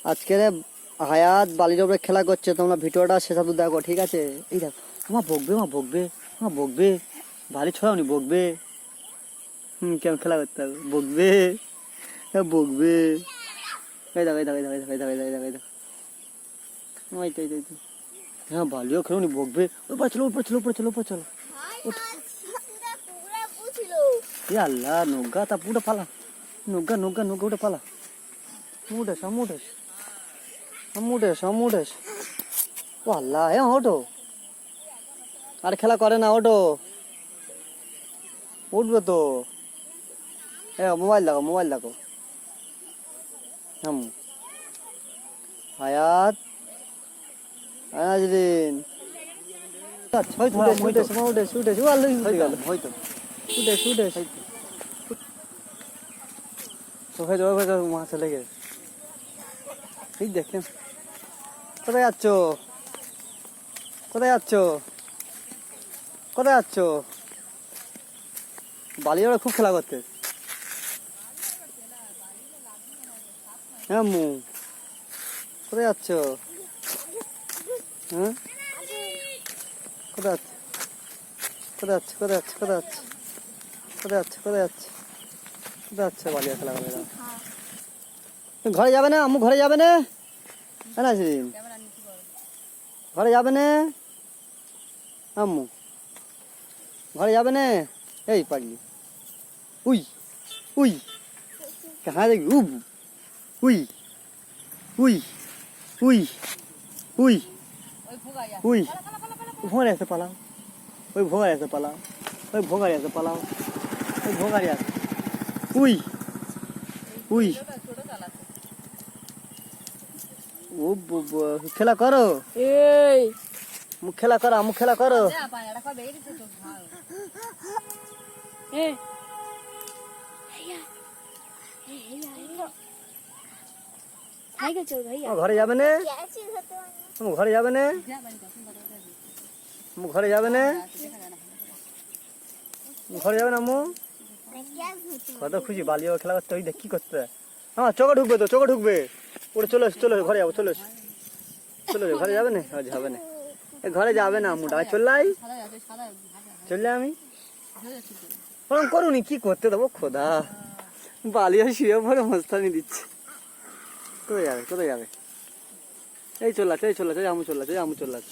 আজকে হায়াত বালির উপরে খেলা করছে, তোমরা ভিডিওটা শেষ অবধি দেখো, ঠিক আছে? এই দেখো, আমার বকবে, আমার বকবে, আমার বকবে, বালি ছড়াওনি, বকবে। কেমন খেলা করতে হবে, বকবে, বকবে। এই দেখো, এই দেখো, এই দেখো, এই দেখো, এই দেখো, এই দেখো, এই দেখো, ওই তো, এই তো। হ্যাঁ, বালিও খেলোনি, বকবে। উপরে চলো, উপরে চলো, উপরে চলো, উপরে চলো। আল্লাহ, নৌকা তা পুরো পালা, নৌকা, নৌকা, নৌকা উঠে পালা। মুডেস, মুডেস, মুডেস, মুডেস। ও আল্লাহ, হ্যাঁ ওঠো, আর খেলা করে না, ওঠো, উঠবে তো। হ্যাঁ, মোবাইল দেখো, মোবাইল দেখো। হায়াত, নাজরিন, উঠেছে, উঠেছে, উঠেছে, ও আল্লাহ, উঠে গেল, হয়তো উঠেছে, উঠেছে। মা চলে গেছে, ঠিক দেখেন। কোথায় যাচ্ছ, কোথায় যাচ্ছ, কোথায় যাচ্ছ? বালি ওরা খুব খেলা করতে। হ্যাঁ মু, কোথায় যাচ্ছ? হ্যাঁ, কোথায় যাচ্ছ, কোথায় যাচ্ছ, কোথায় যাচ্ছ, কোথায় যাচ্ছ, কোথায় যাচ্ছ, কোথায় যাচ্ছ, কোথায় যাচ্ছ? বালিয়া খেলা করে। ঘরে যাবে না আম্মু, ঘরে যাবে না? হ্যাঁ, ঘরে যাবে না আম্মু, ঘরে যাবে না? এই পাগলি, উই উই, হ্যাঁ দেখবি, উই উই উই উই উই, ভোগাড়ি আছে পালাও, ওই ভোগাড়ি আছে পালাও, ওই ভোগাড়ি আছে পালাও, ওই ভোগাড়ি আছে, উই উই। ও খেলা করো, এই মুখ খেলা করো, মুখ খেলা করো। ঘরে যাবে না, ঘরে যাবে না, ঘরে যাবে না, ঘরে যাবে না আম্মু। কত খুশি, বালিও খেলা করতে, ওই দেখ কি করতে। হ্যাঁ, চোখে ঢুকবে তো, চোখে ঢুকবে। ওরে চলে এসো, চলে ঘরে যাবো, চলে এসো, চলে ঘরে যাবে না, যাবে না, ঘরে যাবে না আম্মু, ডাক চললাই, চললে আমি ওরকম করুনি, কি করতে দেবো খোদা। বালিয়া শুয়ে পরে মস্তানি দিচ্ছে। কোথায় যাবে, কোথায় যাবে? এই চলে আসছে, এই চলে আসছে, আমু চলে আসছে, আমু চলে আসছে।